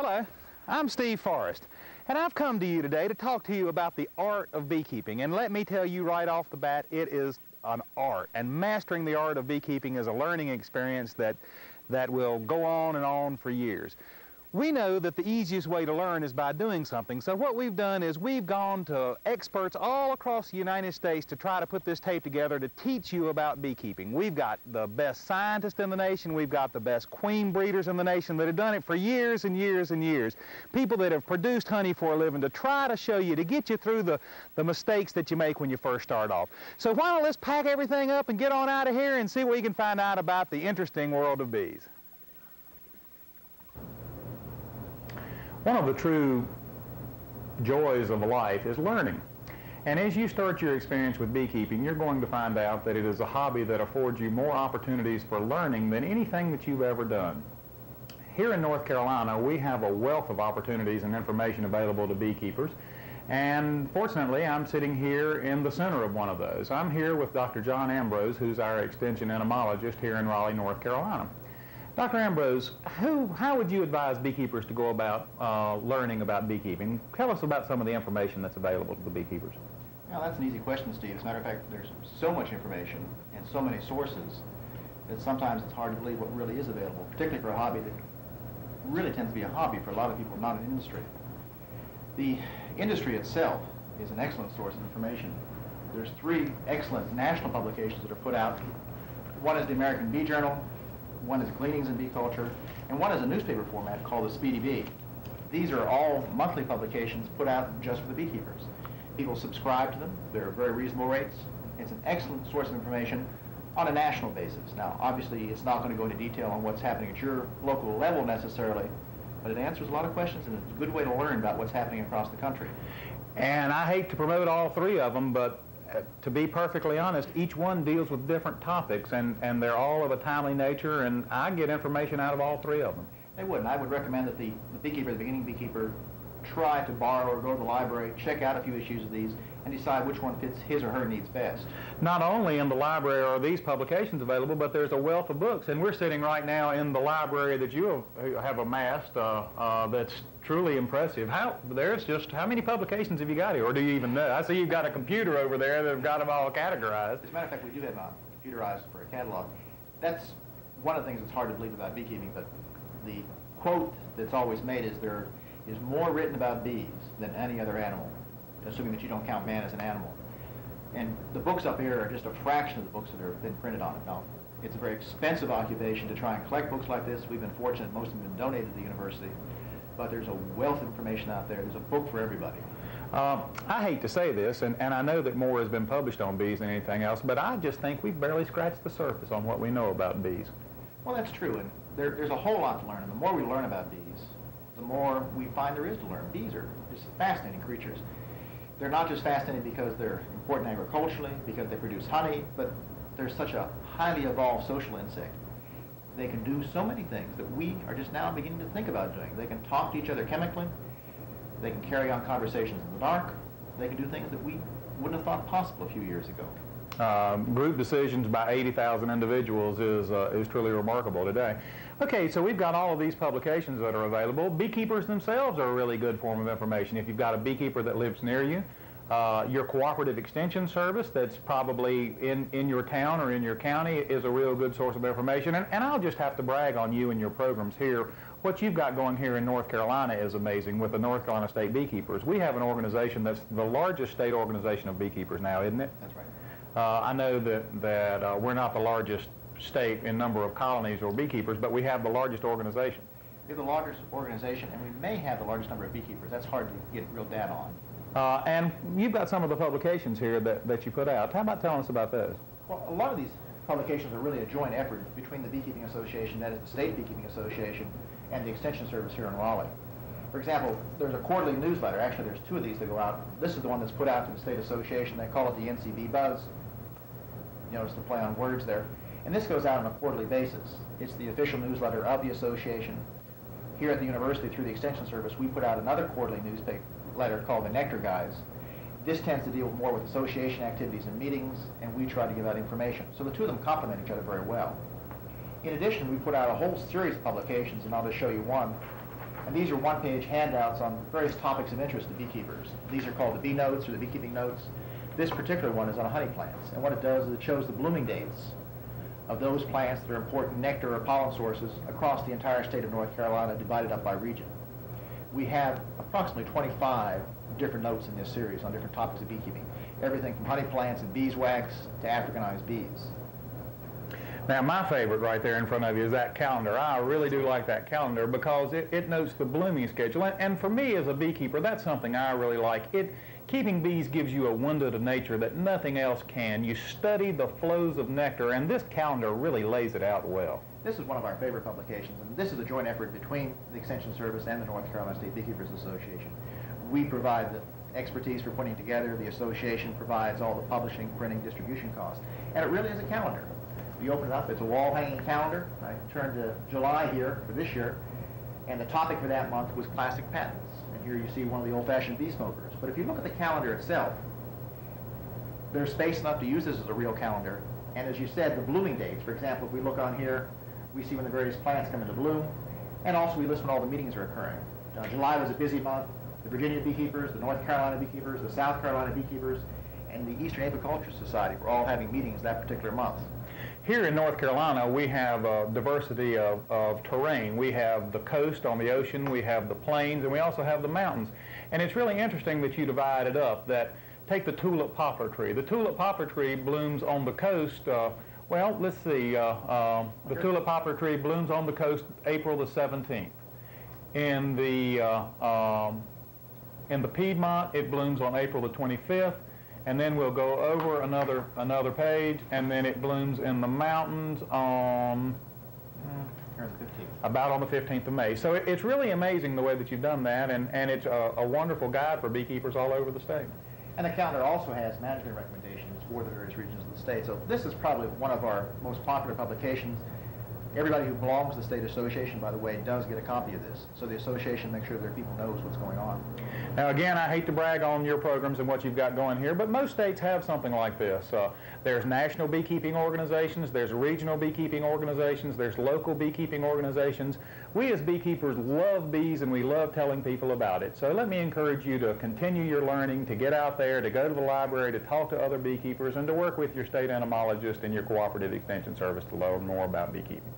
Hello, I'm Steve Forrest, and I've come to you today to talk to you about the art of beekeeping. And let me tell you right off the bat, it is an art, and mastering the art of beekeeping is a learning experience that will go on and on for years. We know that the easiest way to learn is by doing something, so what we've done is we've gone to experts all across the United States to try to put this tape together to teach you about beekeeping. We've got the best scientists in the nation, we've got the best queen breeders in the nation that have done it for years and years and years. People that have produced honey for a living to try to show you, to get you through the mistakes that you make when you first start off. So why don't let's pack everything up and get on out of here and see what we can find out about the interesting world of bees. One of the true joys of life is learning. And as you start your experience with beekeeping, you're going to find out that it is a hobby that affords you more opportunities for learning than anything that you've ever done. Here in North Carolina, we have a wealth of opportunities and information available to beekeepers. And fortunately, I'm sitting here in the center of one of those. I'm here with Dr. John Ambrose, who's our extension entomologist here in Raleigh, North Carolina. Dr. Ambrose, how would you advise beekeepers to go about learning about beekeeping? Tell us about some of the information that's available to the beekeepers. Well, that's an easy question, Steve. As a matter of fact, there's so much information and so many sources that sometimes it's hard to believe what really is available, particularly for a hobby that really tends to be a hobby for a lot of people, not an industry. The industry itself is an excellent source of information. There's 3 excellent national publications that are put out. One is the American Bee Journal, one is Gleanings in Bee Culture, and one is a newspaper format called the Speedy Bee. These are all monthly publications put out just for the beekeepers. People subscribe to them. They're very reasonable rates. It's an excellent source of information on a national basis. Now, obviously, it's not going to go into detail on what's happening at your local level necessarily, but it answers a lot of questions, and it's a good way to learn about what's happening across the country. And I hate to promote all 3 of them, but to be perfectly honest, each one deals with different topics, and they're all of a timely nature, and I get information out of all 3 of them. They would, and I would recommend that the beekeeper, the beginning beekeeper, try to borrow or go to the library, check out a few issues of these, and decide which one fits his or her needs best. Not only in the library are these publications available, but there's a wealth of books, and we're sitting right now in the library that you have amassed that's truly impressive. How many publications have you got here, or do you even know? I see you've got a computer over there that have got them all categorized. As a matter of fact, we do have computerized for a catalog. That's one of the things that's hard to believe about beekeeping, but the quote that's always made is there is more written about bees than any other animal, assuming that you don't count man as an animal. And the books up here are just a fraction of the books that have been printed on it. Now, it's a very expensive occupation to try and collect books like this. We've been fortunate, most of them have been donated to the university. But there's a wealth of information out there. There's a book for everybody. I hate to say this, and I know that more has been published on bees than anything else, but I just think we've barely scratched the surface on what we know about bees. Well, that's true, and there's a whole lot to learn, and the more we learn about bees, the more we find there is to learn. Bees are just fascinating creatures. They're not just fascinating because they're important agriculturally, because they produce honey, but they're such a highly evolved social insect. They can do so many things that we are just now beginning to think about doing. They can talk to each other chemically. They can carry on conversations in the dark. They can do things that we wouldn't have thought possible a few years ago. Group decisions by 80,000 individuals is truly remarkable today. Okay, so we've got all of these publications that are available. Beekeepers themselves are a really good form of information. If you've got a beekeeper that lives near you, your cooperative extension service that's probably in your town or in your county is a real good source of information. And I'll just have to brag on you and your programs here. What you've got going here in North Carolina is amazing with the North Carolina State Beekeepers. We have an organization that's the largest state organization of beekeepers now, isn't it? That's right. I know that we're not the largest state in number of colonies or beekeepers, but we have the largest organization. We have the largest organization, and we may have the largest number of beekeepers. That's hard to get real data on. And you've got some of the publications here that you put out. How about telling us about those? Well, a lot of these publications are really a joint effort between the Beekeeping Association, that is the State Beekeeping Association, and the Extension Service here in Raleigh. For example, there's a quarterly newsletter. Actually, there's 2 of these that go out. This is the one that's put out to the State Association. They call it the NCB Buzz. You notice the play on words there. And this goes out on a quarterly basis. It's the official newsletter of the association. Here at the university, through the Extension Service, we put out another quarterly newsletter called the Nectar Guides. This tends to deal more with association activities and meetings, and we try to give out information. So the 2 of them complement each other very well. In addition, we put out a whole series of publications, and I'll just show you one. And these are one-page handouts on various topics of interest to beekeepers. These are called the bee notes or the beekeeping notes. This particular one is on honey plants. And what it does is it shows the blooming dates of those plants that are important nectar or pollen sources across the entire state of North Carolina, divided up by region. We have approximately 25 different notes in this series on different topics of beekeeping. Everything from honey plants and beeswax to Africanized bees. Now, my favorite right there in front of you is that calendar. I really do like that calendar because it notes the blooming schedule. And for me as a beekeeper, that's something I really like. Keeping bees gives you a window to nature that nothing else can. You study the flows of nectar, and this calendar really lays it out well. This is one of our favorite publications, and this is a joint effort between the Extension Service and the North Carolina State Beekeepers Association. We provide the expertise for putting together. The association provides all the publishing, printing, distribution costs. And it really is a calendar. You open it up, it's a wall-hanging calendar. I turned to July here for this year, and the topic for that month was classic patents. And here you see one of the old-fashioned bee smokers. But if you look at the calendar itself, there's space enough to use this as a real calendar. And as you said, the blooming dates. For example, if we look on here, we see when the various plants come into bloom, and also we list when all the meetings are occurring. July was a busy month. The Virginia beekeepers, the North Carolina beekeepers, the South Carolina beekeepers, and the Eastern Apiculture Society were all having meetings that particular month. Here in North Carolina, we have a diversity of terrain. We have the coast on the ocean, we have the plains, and we also have the mountains. And it's really interesting that you divide it up, that take the tulip poplar tree. The tulip poplar tree blooms on the coast, well, let's see, the tulip poplar tree blooms on the coast April the 17th. In the Piedmont, it blooms on April the 25th. And then we'll go over another page, and then it blooms in the mountains on about on the 15th of May. So it's really amazing the way that you've done that, and it's a wonderful guide for beekeepers all over the state. And the calendar also has management recommendations for the various regions of the state. So this is probably one of our most popular publications. Everybody who belongs to the state association, by the way, does get a copy of this. So the association makes sure that people knows what's going on. Now again, I hate to brag on your programs and what you've got going here, but most states have something like this. There's national beekeeping organizations, there's regional beekeeping organizations, there's local beekeeping organizations. We as beekeepers love bees, and we love telling people about it. So let me encourage you to continue your learning, to get out there, to go to the library, to talk to other beekeepers, and to work with your state entomologist and your cooperative extension service to learn more about beekeeping.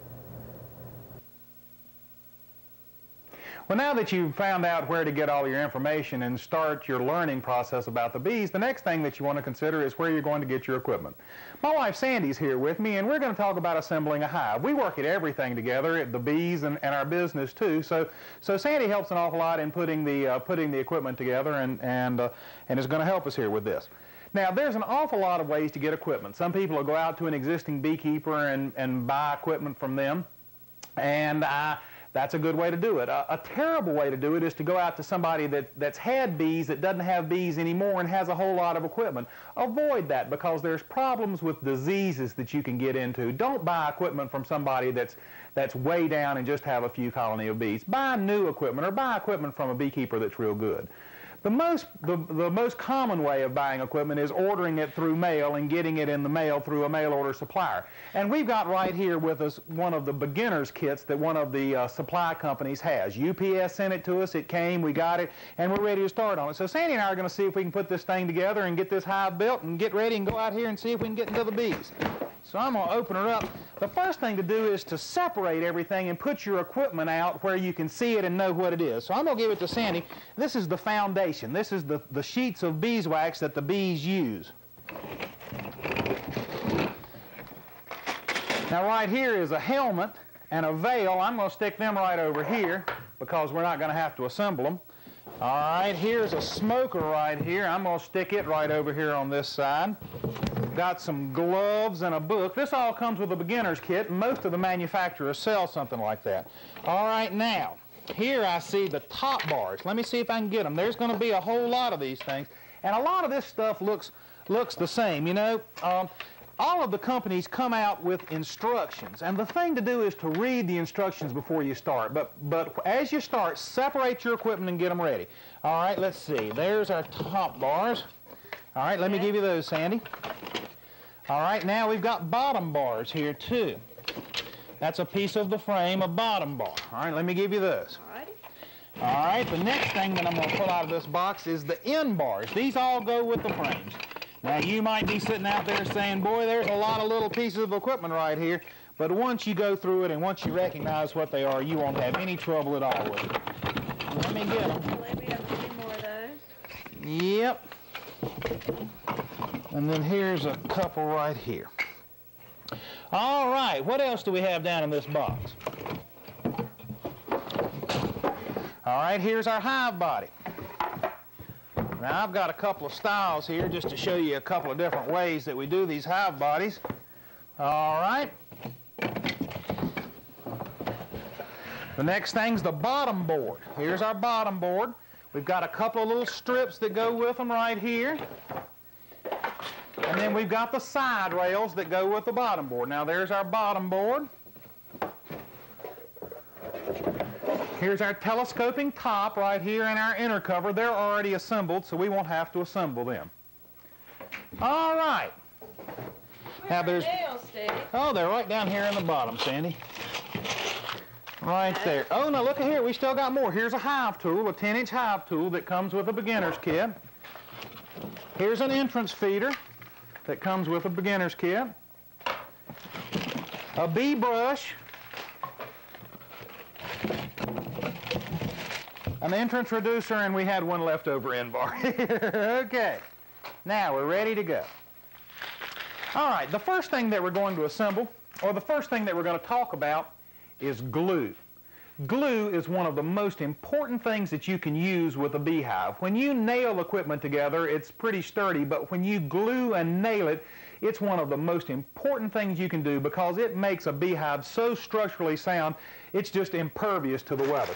Well, now that you've found out where to get all your information and start your learning process about the bees, the next thing that you want to consider is where you're going to get your equipment. My wife Sandy's here with me, and we're going to talk about assembling a hive. We work at everything together, at the bees and our business too. So Sandy helps an awful lot in putting the equipment together, and is going to help us here with this. Now, there's an awful lot of ways to get equipment. Some people will go out to an existing beekeeper and buy equipment from them, and that's a good way to do it. A terrible way to do it is to go out to somebody that's had bees that doesn't have bees anymore and has a whole lot of equipment. Avoid that, because there's problems with diseases that you can get into. Don't buy equipment from somebody that's way down and just have a few colony of bees. Buy new equipment, or buy equipment from a beekeeper that's real good. The most common way of buying equipment is ordering it through mail and getting it in the mail through a mail order supplier. And we've got right here with us one of the beginner's kits that one of the supply companies has. UPS sent it to us, it came, we got it, and we're ready to start on it. So Sandy and I are going to see if we can put this thing together and get this hive built and get ready and go out here and see if we can get into the bees. So I'm going to open her up. The first thing to do is to separate everything and put your equipment out where you can see it and know what it is. So I'm going to give it to Sandy. This is the foundation. This is the sheets of beeswax that the bees use. Now right here is a helmet and a veil. I'm going to stick them right over here because we're not going to have to assemble them. All right, here's a smoker right here. I'm going to stick it right over here on this side. Got some gloves and a book. This all comes with a beginner's kit, and most of the manufacturers sell something like that. All right, now, here I see the top bars. Let me see if I can get them. There's going to be a whole lot of these things, and a lot of this stuff looks the same. You know, all of the companies come out with instructions, and the thing to do is to read the instructions before you start. But as you start, separate your equipment and get them ready. All right, let's see. There's our top bars. All right, let me give you those, Sandy. All right, now we've got bottom bars here, too. That's a piece of the frame, a bottom bar. All right, let me give you those. All righty. All right, the next thing that I'm going to pull out of this box is the end bars. These all go with the frames. Now, you might be sitting out there saying, boy, there's a lot of little pieces of equipment right here. But once you go through it and once you recognize what they are, you won't have any trouble at all with it. Let me get them. Maybe have a few more of those. Yep. And then here's a couple right here. All right, what else do we have down in this box? All right, here's our hive body. Now, I've got a couple of styles here just to show you a couple of different ways that we do these hive bodies. All right. The next thing's the bottom board. Here's our bottom board. We've got a couple of little strips that go with them right here. And then we've got the side rails that go with the bottom board. Now, there's our bottom board. Here's our telescoping top right here and our inner cover. They're already assembled, so we won't have to assemble them. All right. Now there's nails, Steve? Oh, they're right down here in the bottom, Sandy. Right there. Oh, now look at here. We still got more. Here's a hive tool, a 10-inch hive tool that comes with a beginner's kit. Here's an entrance feeder that comes with a beginner's kit. A bee brush. An entrance reducer, and we had one leftover end bar. Okay. Now we're ready to go. All right, the first thing that we're going to assemble, or the first thing that we're going to talk about, is glue. Glue is one of the most important things that you can use with a beehive. When you nail equipment together, it's pretty sturdy, but when you glue and nail it, it's one of the most important things you can do because it makes a beehive so structurally sound, it's just impervious to the weather.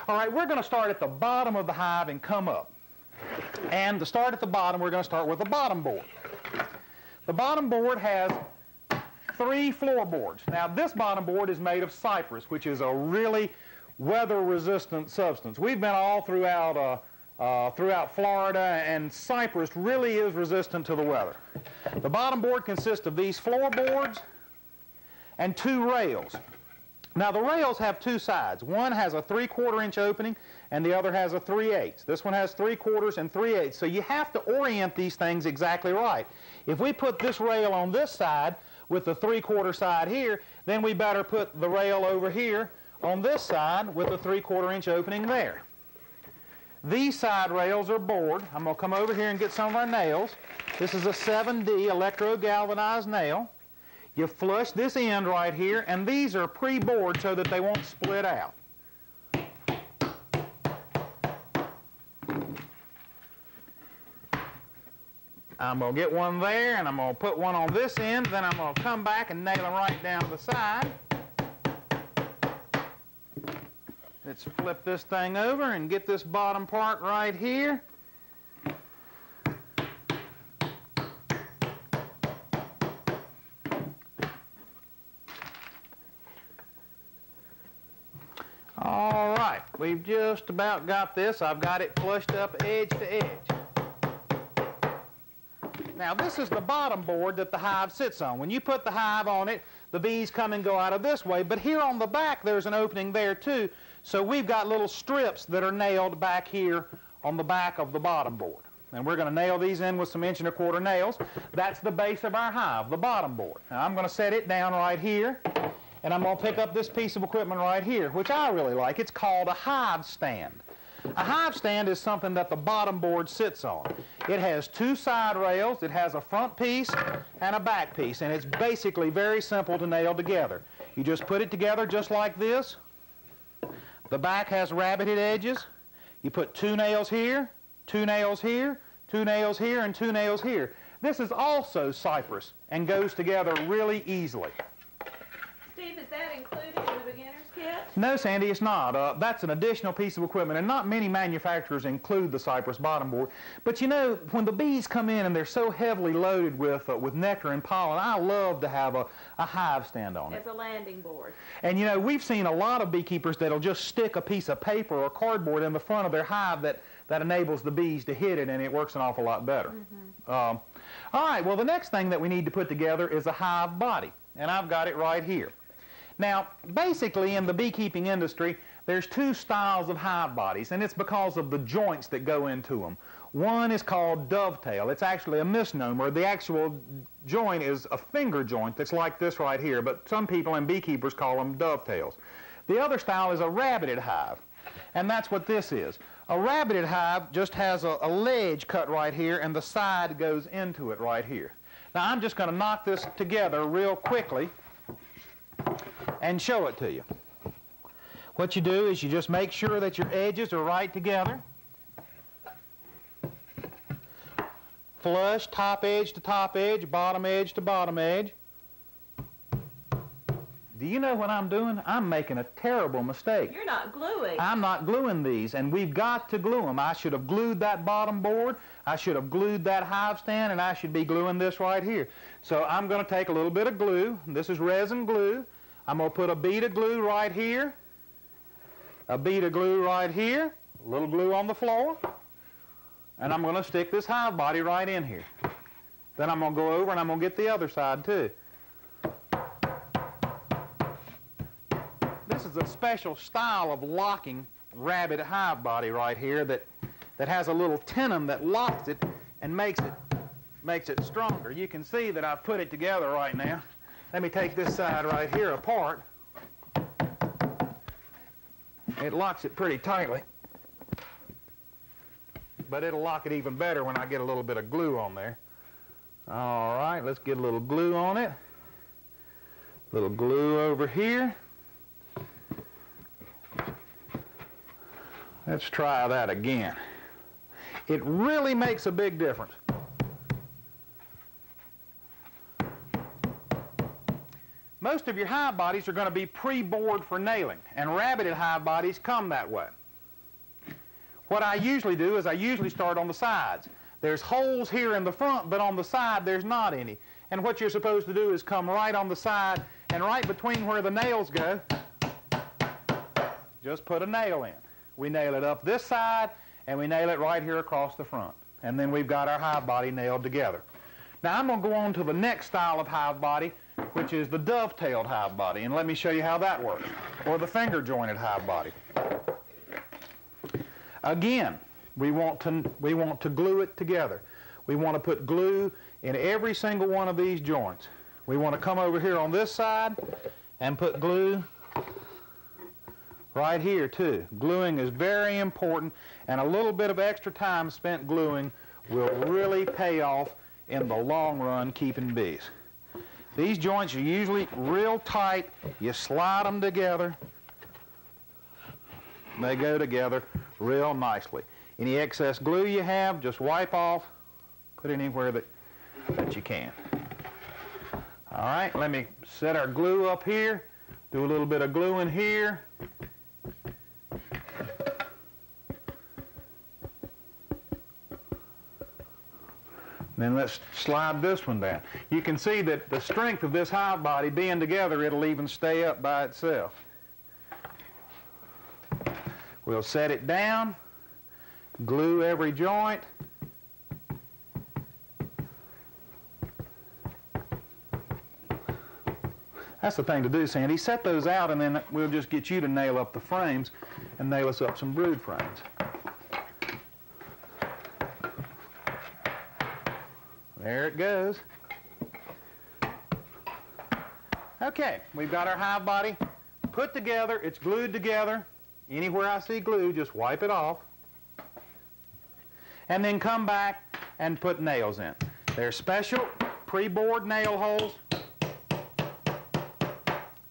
All right, we're going to start at the bottom of the hive and come up. And to start at the bottom, we're going to start with the bottom board. The bottom board has 3 floorboards. Now, this bottom board is made of cypress, which is a really weather-resistant substance. We've been all throughout Florida, and cypress really is resistant to the weather. The bottom board consists of these floorboards and 2 rails. Now, the rails have 2 sides. One has a 3/4 inch opening, and the other has a 3/8. This one has 3/4 and 3/8. So you have to orient these things exactly right. If we put this rail on this side with the 3/4 side here, then we better put the rail over here on this side with the 3/4 inch opening there. These side rails are bored. I'm going to come over here and get some of our nails. This is a 7D electro-galvanized nail. You flush this end right here, and these are pre-bored so that they won't split out. I'm going to get one there, and I'm going to put one on this end, then I'm going to come back and nail them right down the side. Let's flip this thing over and get this bottom part right here. All right, we've just about got this. I've got it flushed up edge to edge. Now, this is the bottom board that the hive sits on. When you put the hive on it, the bees come and go out of this way. But here on the back, there's an opening there, too. So we've got little strips that are nailed back here on the back of the bottom board. And we're going to nail these in with some 1 1/4 nails. That's the base of our hive, the bottom board. Now, I'm going to set it down right here. And I'm going to pick up this piece of equipment right here, which I really like. It's called a hive stand. A hive stand is something that the bottom board sits on. It has 2 side rails, it has a front piece and a back piece, and it's basically very simple to nail together. You just put it together just like this. The back has rabbited edges. You put 2 nails here, 2 nails here, 2 nails here, and 2 nails here. This is also cypress and goes together really easily. Steve, is that included in the beginner's kit? No, Sandy, it's not. That's an additional piece of equipment, and not many manufacturers include the cypress bottom board. But you know, when the bees come in and they're so heavily loaded with nectar and pollen, I love to have a hive stand on it. As a landing board. And you know, we've seen a lot of beekeepers that'll just stick a piece of paper or cardboard in the front of their hive that enables the bees to hit it, and it works an awful lot better. All right, well, the next thing that we need to put together is a hive body, and I've got it right here. Now, basically, in the beekeeping industry, there's two styles of hive bodies, and it's because of the joints that go into them. One is called dovetail. It's actually a misnomer. The actual joint is a finger joint that's like this right here, but some people and beekeepers call them dovetails. The other style is a rabbited hive, and that's what this is. A rabbited hive just has a ledge cut right here, and the side goes into it right here. Now I'm just going to knock this together real quickly and show it to you. What you do is you just make sure that your edges are right together. Flush, top edge to top edge, bottom edge to bottom edge. Do you know what I'm doing? I'm making a terrible mistake. You're not gluing. I'm not gluing these, and we've got to glue them. I should have glued that bottom board, I should have glued that hive stand, and I should be gluing this right here. So I'm going to take a little bit of glue. This is resin glue. I'm going to put a bead of glue right here, a bead of glue right here, a little glue on the floor, and I'm going to stick this hive body right in here. Then I'm going to go over and I'm going to get the other side too. This is a special style of locking rabbit hive body right here that has a little tenon that locks it and makes it stronger. You can see that I've put it together right now. Let me take this side right here apart. It locks it pretty tightly, but it'll lock it even better when I get a little bit of glue on there. All right, let's get a little glue on it. A little glue over here. Let's try that again. It really makes a big difference. Most of your hive bodies are going to be pre-bored for nailing, and rabbited hive bodies come that way. What I usually do is I usually start on the sides. There's holes here in the front, but on the side there's not any. And what you're supposed to do is come right on the side, and right between where the nails go, just put a nail in. We nail it up this side, and we nail it right here across the front. And then we've got our hive body nailed together. Now I'm going to go on to the next style of hive body, which is the dovetailed hive body, and let me show you how that works, or the finger jointed hive body. Again, we want to glue it together. We want to put glue in every single one of these joints. We want to come over here on this side and put glue right here too. Gluing is very important, and a little bit of extra time spent gluing will really pay off in the long run keeping bees. These joints are usually real tight. You slide them together. They go together real nicely. Any excess glue you have, just wipe off. Put it anywhere that you can. All right, let me set our glue up here. Do a little bit of glue in here. Then let's slide this one down. You can see that the strength of this hive body being together, it'll even stay up by itself. We'll set it down, glue every joint. That's the thing to do, Sandy. Set those out, and then we'll just get you to nail up the frames and nail us up some brood frames. There it goes. Okay, we've got our hive body put together. It's glued together. Anywhere I see glue, just wipe it off. And then come back and put nails in. They're special pre-bored nail holes,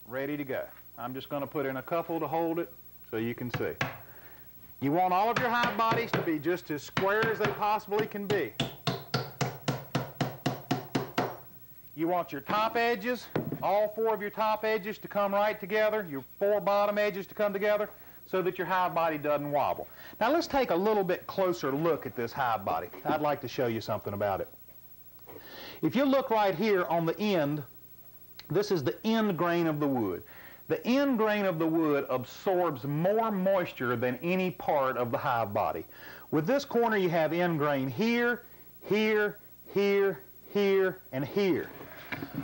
ready to go. I'm just going to put in a couple to hold it so you can see. You want all of your hive bodies to be just as square as they possibly can be. You want your top edges, all four of your top edges to come right together, your four bottom edges to come together so that your hive body doesn't wobble. Now let's take a little bit closer look at this hive body. I'd like to show you something about it. If you look right here on the end, this is the end grain of the wood. The end grain of the wood absorbs more moisture than any part of the hive body. With this corner you have end grain here, here, here, here, and here.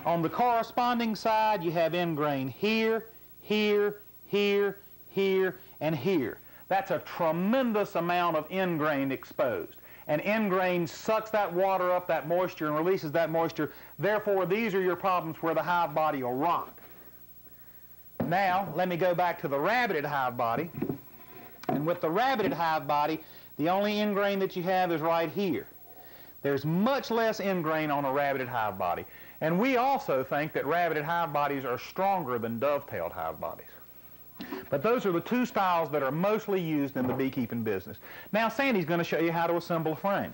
On the corresponding side, you have end grain here, here, here, here, and here. That's a tremendous amount of end grain exposed. And end grain sucks that water up, that moisture, and releases that moisture. Therefore, these are your problems where the hive body will rot. Now, let me go back to the rabbited hive body. And with the rabbited hive body, the only end grain that you have is right here. There's much less end grain on a rabbited hive body. And we also think that rabbited hive bodies are stronger than dovetailed hive bodies. But those are the two styles that are mostly used in the beekeeping business. Now Sandy's going to show you how to assemble a frame.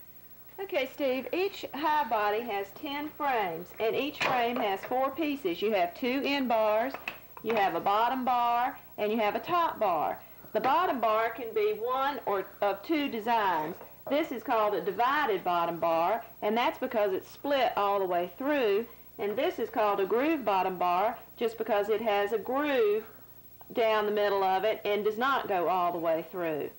Okay, Steve, each hive body has 10 frames, and each frame has 4 pieces. You have 2 end bars, you have a bottom bar, and you have a top bar. The bottom bar can be one or of 2 designs. This is called a divided bottom bar, and that's because it's split all the way through. And this is called a groove bottom bar, just because it has a groove down the middle of it and does not go all the way through.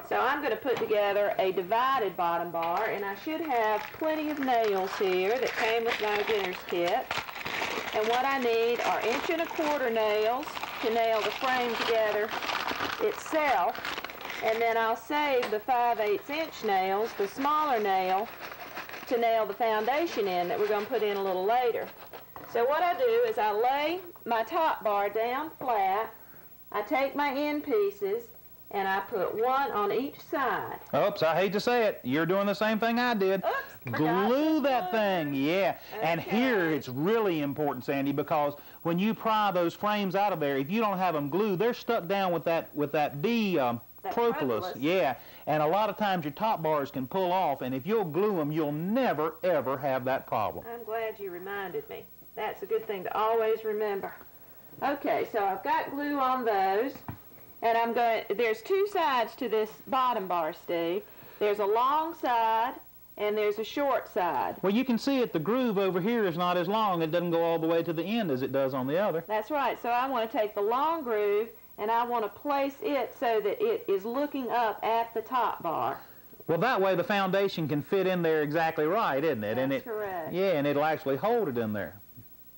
So I'm going to put together a divided bottom bar, and I should have plenty of nails here that came with my beginner's kit. And what I need are 1¼ inch nails to nail the frame together itself, and then I'll save the 5/8 inch nails, the smaller nail, to nail the foundation in that we're going to put in a little later. So what I do is I lay my top bar down flat, I take my end pieces, and I put one on each side. Oops, I hate to say it. You're doing the same thing I did. Oops, glue that thing, yeah. Okay. And here it's really important, Sandy, because when you pry those frames out of there, if you don't have them glued, they're stuck down with that propolis. Yeah, and a lot of times your top bars can pull off, and if you'll glue them, you'll never, ever have that problem. I'm glad you reminded me. That's a good thing to always remember. Okay, so I've got glue on those, and there's 2 sides to this bottom bar, Steve. There's a long side, and there's a short side. Well, you can see it, the groove over here is not as long. It doesn't go all the way to the end as it does on the other. That's right. So I want to take the long groove, and I want to place it so that it is looking up at the top bar. Well, that way the foundation can fit in there exactly right, isn't it? That's correct. Yeah, and it'll actually hold it in there.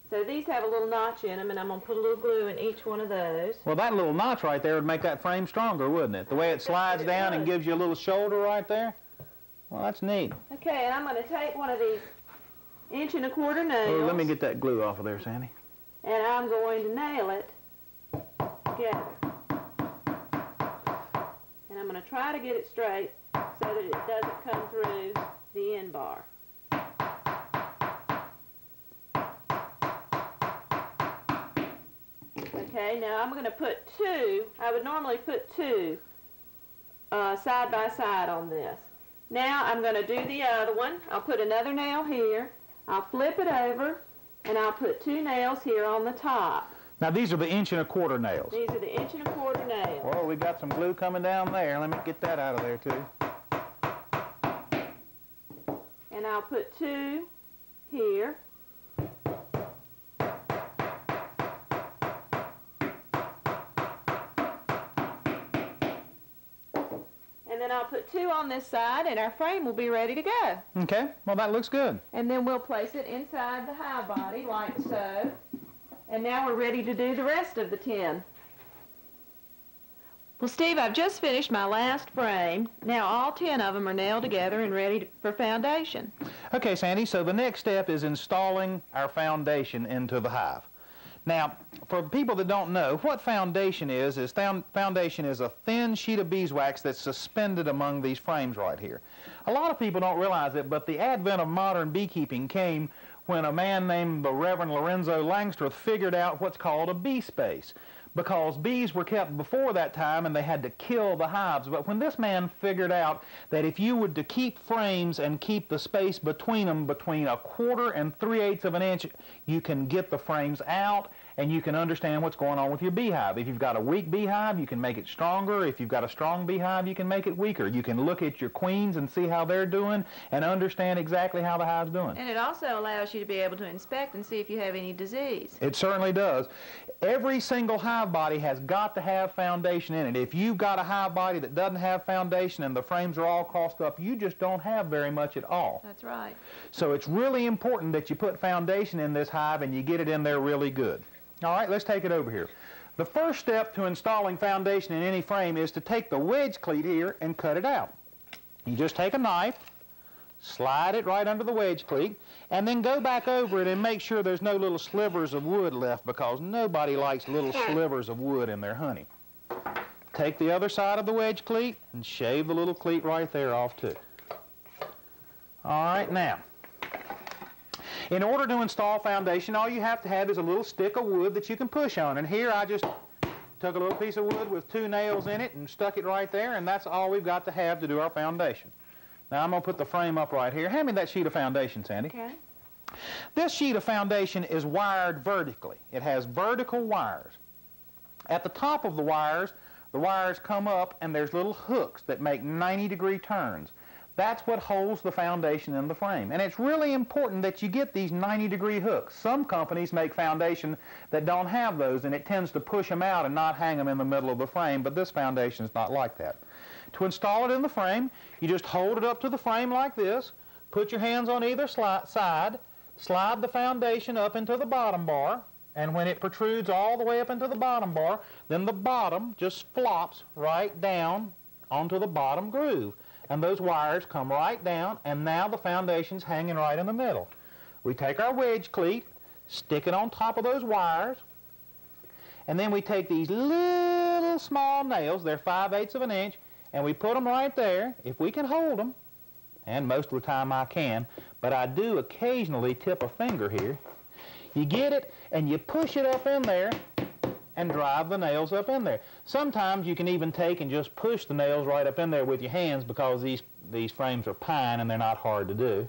So these have a little notch in them, and I'm going to put a little glue in each one of those. Well, that little notch right there would make that frame stronger, wouldn't it? The way it slides down and gives you a little shoulder right there. Well, that's neat. Okay, and I'm going to take one of these 1¼ inch nails. Oh, let me get that glue off of there, Sandy. And I'm going to nail it together. And I'm going to try to get it straight so that it doesn't come through the end bar. Okay, now I'm going to put 2. I would normally put 2 side by side on this. Now I'm going to do the other one. I'll put another nail here. I'll flip it over, and I'll put 2 nails here on the top. Now these are the 1¼ inch nails. These are the 1¼ inch nails. Oh, we got some glue coming down there. Let me get that out of there too. And I'll put 2 here. And then I'll put 2 on this side, and our frame will be ready to go. Okay, well that looks good. And then we'll place it inside the hive body, like so. And now we're ready to do the rest of the 10. Well, Steve, I've just finished my last frame. Now all 10 of them are nailed together and ready for foundation. Okay, Sandy, so the next step is installing our foundation into the hive. Now, for people that don't know, what foundation is foundation is a thin sheet of beeswax that's suspended among these frames right here. A lot of people don't realize it, but the advent of modern beekeeping came when a man named the Reverend Lorenzo Langstroth figured out what's called a bee space, because bees were kept before that time and they had to kill the hives. But when this man figured out that if you were to keep frames and keep the space between them between 1/4 and 3/8 of an inch, you can get the frames out and you can understand what's going on with your beehive. If you've got a weak beehive, you can make it stronger. If you've got a strong beehive, you can make it weaker. You can look at your queens and see how they're doing and understand exactly how the hive's doing. And it also allows you to be able to inspect and see if you have any disease. It certainly does. Every single hive body has got to have foundation in it. If you've got a hive body that doesn't have foundation and the frames are all crossed up, you just don't have very much at all. That's right. So it's really important that you put foundation in this hive and you get it in there really good. All right, let's take it over here. The first step to installing foundation in any frame is to take the wedge cleat here and cut it out. You just take a knife, slide it right under the wedge cleat, and then go back over it and make sure there's no little slivers of wood left, because nobody likes little slivers of wood in their honey. Take the other side of the wedge cleat and shave the little cleat right there off too. All right, now, in order to install foundation, all you have to have is a little stick of wood that you can push on. And here I just took a little piece of wood with 2 nails in it and stuck it right there, and that's all we've got to have to do our foundation. Now I'm going to put the frame up right here. Hand me that sheet of foundation, Sandy. Okay. This sheet of foundation is wired vertically. It has vertical wires. At the top of the wires come up, and there's little hooks that make 90-degree turns. That's what holds the foundation in the frame. And it's really important that you get these 90-degree hooks. Some companies make foundation that don't have those, and it tends to push them out and not hang them in the middle of the frame, but this foundation is not like that. To install it in the frame, you just hold it up to the frame like this, put your hands on either side, slide the foundation up into the bottom bar, and when it protrudes all the way up into the bottom bar, then the bottom just flops right down onto the bottom groove. And those wires come right down, and now the foundation's hanging right in the middle. We take our wedge cleat, stick it on top of those wires, and then we take these little small nails, they're 5/8 of an inch, and we put them right there. If we can hold them, and most of the time I can, but I do occasionally tip a finger here, you get it and you push it up in there and drive the nails up in there. Sometimes you can even take and just push the nails right up in there with your hands, because these frames are pine and they're not hard to do.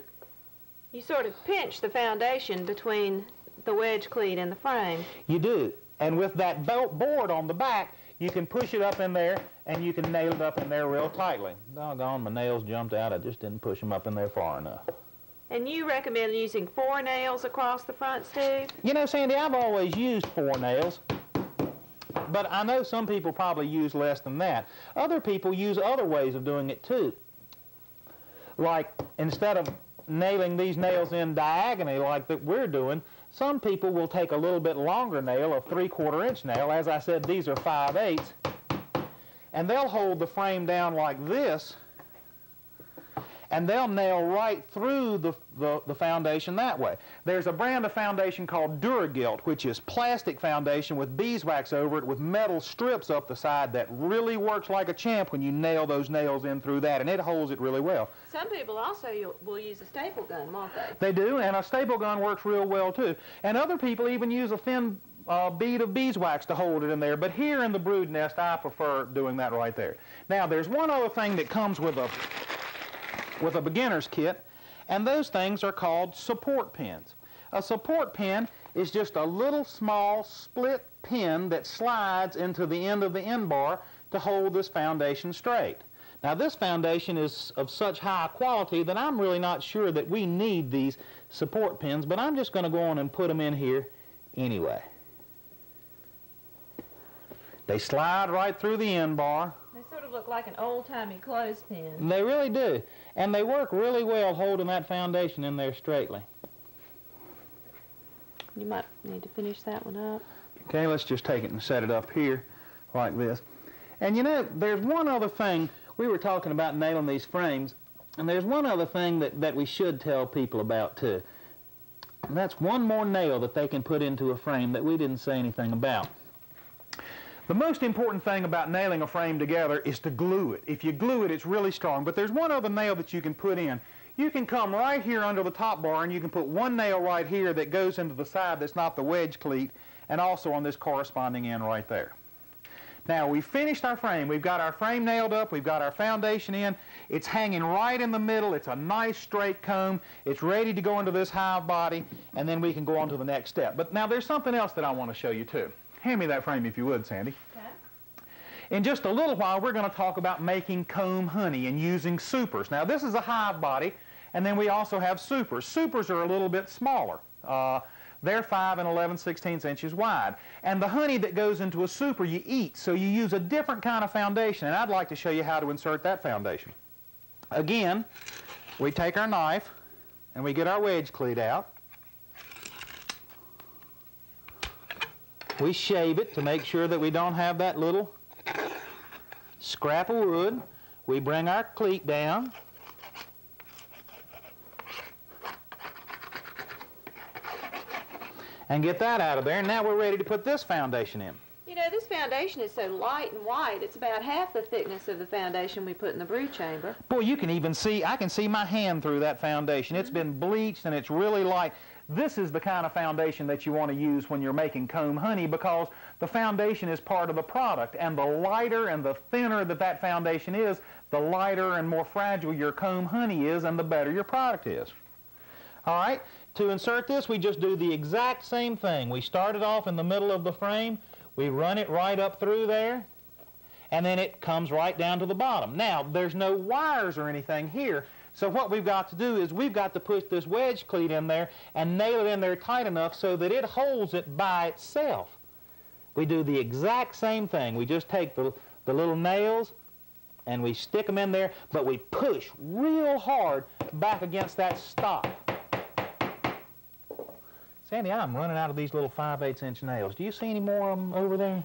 You sort of pinch the foundation between the wedge cleat and the frame. You do. And with that board on the back, you can push it up in there and you can nail it up in there real tightly. Doggone, my nails jumped out. I just didn't push them up in there far enough. And you recommend using 4 nails across the front, Steve? You know, Sandy, I've always used 4 nails. But I know some people probably use less than that. Other people use other ways of doing it too. Like, instead of nailing these nails in diagonally like that we're doing, some people will take a little bit longer nail, a 3/4 inch nail. As I said, these are 5/8, and they'll hold the frame down like this, and they'll nail right through the foundation that way. There's a brand of foundation called Duragilt, which is plastic foundation with beeswax over it with metal strips up the side that really works like a champ when you nail those nails in through that, and it holds it really well. Some people also will use a staple gun, won't they? They do, and a staple gun works real well too. And other people even use a thin bead of beeswax to hold it in there, but here in the brood nest I prefer doing that right there. Now there's one other thing that comes with a beginner's kit, and those things are called support pins. A support pin is just a little small split pin that slides into the end of the end bar to hold this foundation straight. Now this foundation is of such high quality that I'm really not sure that we need these support pins, but I'm just going to go on and put them in here anyway. They slide right through the end bar. They sort of look like an old-timey clothespin. They really do. And they work really well holding that foundation in there straightly. You might need to finish that one up. Okay, let's just take it and set it up here like this. And you know, there's one other thing. We were talking about nailing these frames, and there's one other thing that we should tell people about too. And that's one more nail that they can put into a frame that we didn't say anything about. The most important thing about nailing a frame together is to glue it. If you glue it, it's really strong. But there's one other nail that you can put in. You can come right here under the top bar, and you can put one nail right here that goes into the side that's not the wedge cleat, and also on this corresponding end right there. Now, we've finished our frame. We've got our frame nailed up. We've got our foundation in. It's hanging right in the middle. It's a nice straight comb. It's ready to go into this hive body, and then we can go on to the next step. But now there's something else that I want to show you too. Hand me that frame if you would, Sandy. Okay. In just a little while, we're going to talk about making comb honey and using supers. Now, this is a hive body, and then we also have supers. Supers are a little bit smaller. They're 5 and 11/16 inches wide. And the honey that goes into a super you eat, so you use a different kind of foundation, and I'd like to show you how to insert that foundation. Again, we take our knife, and we get our wedge cleat out. We shave it to make sure that we don't have that little scrap of wood. We bring our cleat down. And get that out of there. And now we're ready to put this foundation in. You know, this foundation is so light and white, it's about half the thickness of the foundation we put in the brood chamber. Boy, you can even see, I can see my hand through that foundation. It's been bleached and it's really light. This is the kind of foundation that you want to use when you're making comb honey, because the foundation is part of the product, and the lighter and the thinner that foundation is, the lighter and more fragile your comb honey is, and the better your product is. All right, to insert this, we just do the exact same thing. We start it off in the middle of the frame, we run it right up through there, and then it comes right down to the bottom. Now, there's no wires or anything here, so what we've got to do is we've got to push this wedge cleat in there and nail it in there tight enough so that it holds it by itself. We do the exact same thing. We just take the little nails and we stick them in there, but we push real hard back against that stop. Sandy, I'm running out of these little 5/8" nails. Do you see any more of them over there?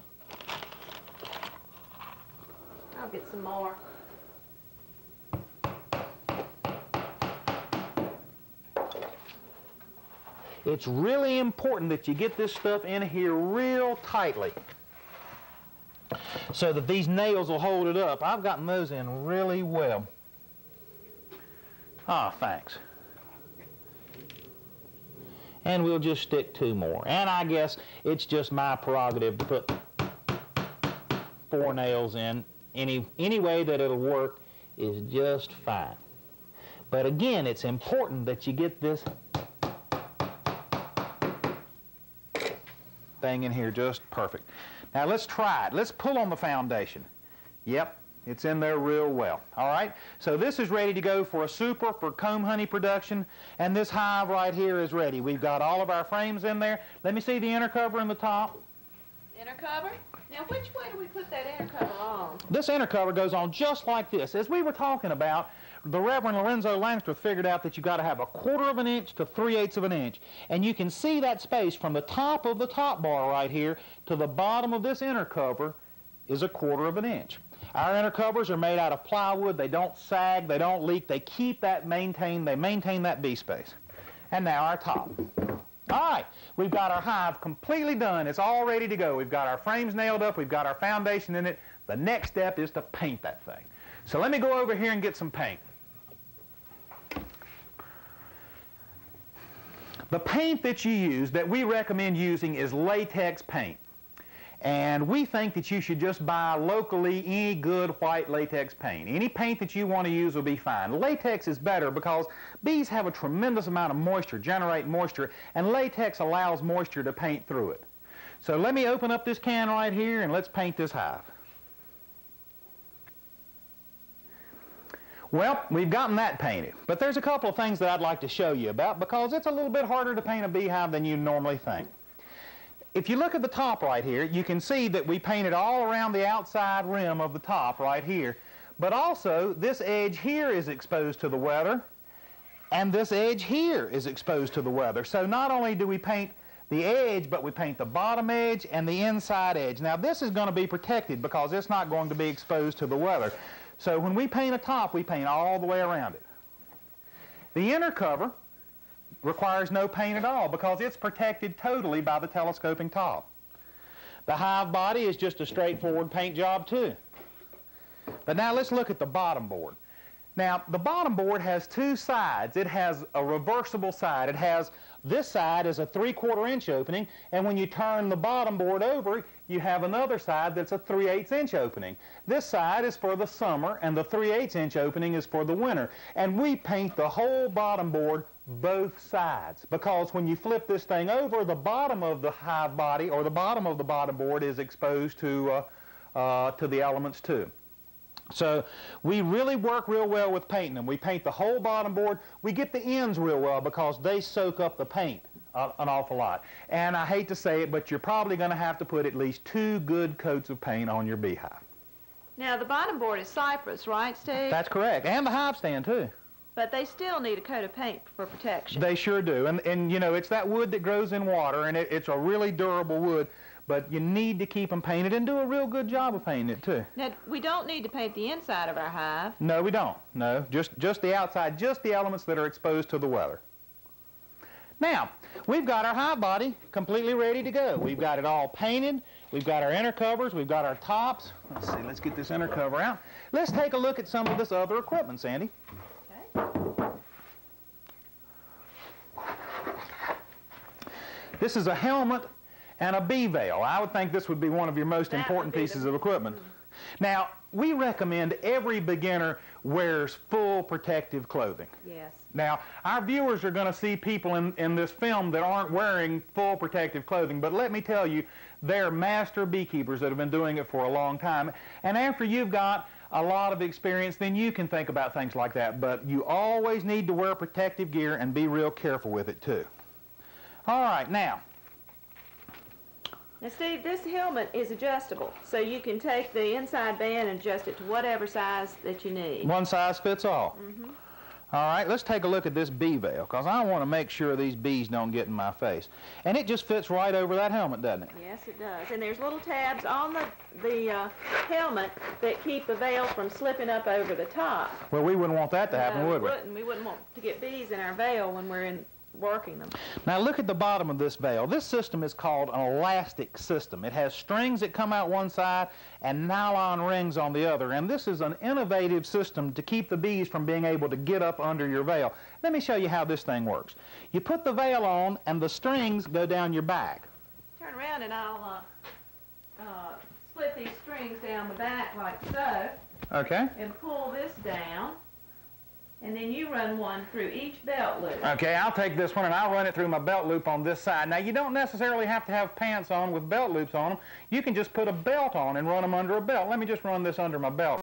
I'll get some more. It's really important that you get this stuff in here real tightly so that these nails will hold it up. I've gotten those in really well. Ah, thanks. And we'll just stick 2 more. And I guess it's just my prerogative to put 4 nails in. Any way that it'll work is just fine. But again, it's important that you get this thing in here just perfect. Now let's try it. Let's pull on the foundation. Yep, it's in there real well. All right, so this is ready to go for a super for comb honey production, and this hive right here is ready. We've got all of our frames in there. Let me see the inner cover in the top. Inner cover? Now which way do we put that inner cover on? This inner cover goes on just like this. As we were talking about, the Reverend Lorenzo Langstroth figured out that you've got to have 1/4 of an inch to 3/8 of an inch. And you can see that space from the top of the top bar right here to the bottom of this inner cover is 1/4 of an inch. Our inner covers are made out of plywood. They don't sag, they don't leak. They keep that maintained, they maintain that bee space. And now our top. All right, we've got our hive completely done. It's all ready to go. We've got our frames nailed up. We've got our foundation in it. The next step is to paint that thing. So let me go over here and get some paint. The paint that you use, that we recommend using, is latex paint. And we think that you should just buy locally any good white latex paint. Any paint that you want to use will be fine. Latex is better because bees have a tremendous amount of moisture, generate moisture, and latex allows moisture to paint through it. So let me open up this can right here and let's paint this hive. Well, we've gotten that painted, but there's a couple of things that I'd like to show you about because it's a little bit harder to paint a beehive than you normally think. If you look at the top right here, you can see that we painted all around the outside rim of the top right here, but also this edge here is exposed to the weather, and this edge here is exposed to the weather. So not only do we paint the edge, but we paint the bottom edge and the inside edge. Now this is going to be protected because it's not going to be exposed to the weather. So when we paint a top, we paint all the way around it. The inner cover requires no paint at all because it's protected totally by the telescoping top. The hive body is just a straightforward paint job too. But now let's look at the bottom board. Now the bottom board has 2 sides. It has a reversible side. It has this side is a 3/4 inch opening, and when you turn the bottom board over, you have another side that's a 3/8 inch opening. This side is for the summer, and the 3/8 inch opening is for the winter. And we paint the whole bottom board both sides because when you flip this thing over, the bottom of the hive body or the bottom of the bottom board is exposed to the elements too. So we really work real well with painting them. We paint the whole bottom board. We get the ends real well because they soak up the paint an awful lot. And I hate to say it, but you're probably going to have to put at least 2 good coats of paint on your beehive. Now the bottom board is cypress, right, Steve? That's correct. And the hive stand too. But they still need a coat of paint for protection. They sure do. And you know, it's that wood that grows in water, and it's a really durable wood. but you need to keep them painted and do a real good job of painting it too. Now, we don't need to paint the inside of our hive. No, we don't. No, just the outside, just the elements that are exposed to the weather. Now, we've got our hive body completely ready to go. We've got it all painted. We've got our inner covers. We've got our tops. Let's see, let's get this inner cover out. Let's take a look at some of this other equipment, Sandy. Okay. This is a helmet and a bee veil. I would think this would be one of your most important pieces of equipment. Now, we recommend every beginner wears full protective clothing. Yes. Now, our viewers are going to see people in this film that aren't wearing full protective clothing, but let me tell you, they're master beekeepers that have been doing it for a long time. And after you've got a lot of experience, then you can think about things like that. But you always need to wear protective gear and be real careful with it, too. All right, now, Steve, this helmet is adjustable, so you can take the inside band and adjust it to whatever size that you need. one size fits all. Mm-hmm. All right, let's take a look at this bee veil, because I want to make sure these bees don't get in my face. And it just fits right over that helmet, doesn't it? Yes, it does. And there's little tabs on the helmet that keep the veil from slipping up over the top. Well, we wouldn't want that to happen, No, would we? We wouldn't want to get bees in our veil when we're working them. Now look at the bottom of this veil. This system is called an elastic system. It has strings that come out one side and nylon rings on the other. And this is an innovative system to keep the bees from being able to get up under your veil. Let me show you how this thing works. You put the veil on and the strings go down your back. Turn around and I'll split these strings down the back like so. Okay. And pull this down. And then you run one through each belt loop. Okay, I'll take this one and I'll run it through my belt loop on this side. Now, you don't necessarily have to have pants on with belt loops on them. You can just put a belt on and run them under a belt. Let me just run this under my belt.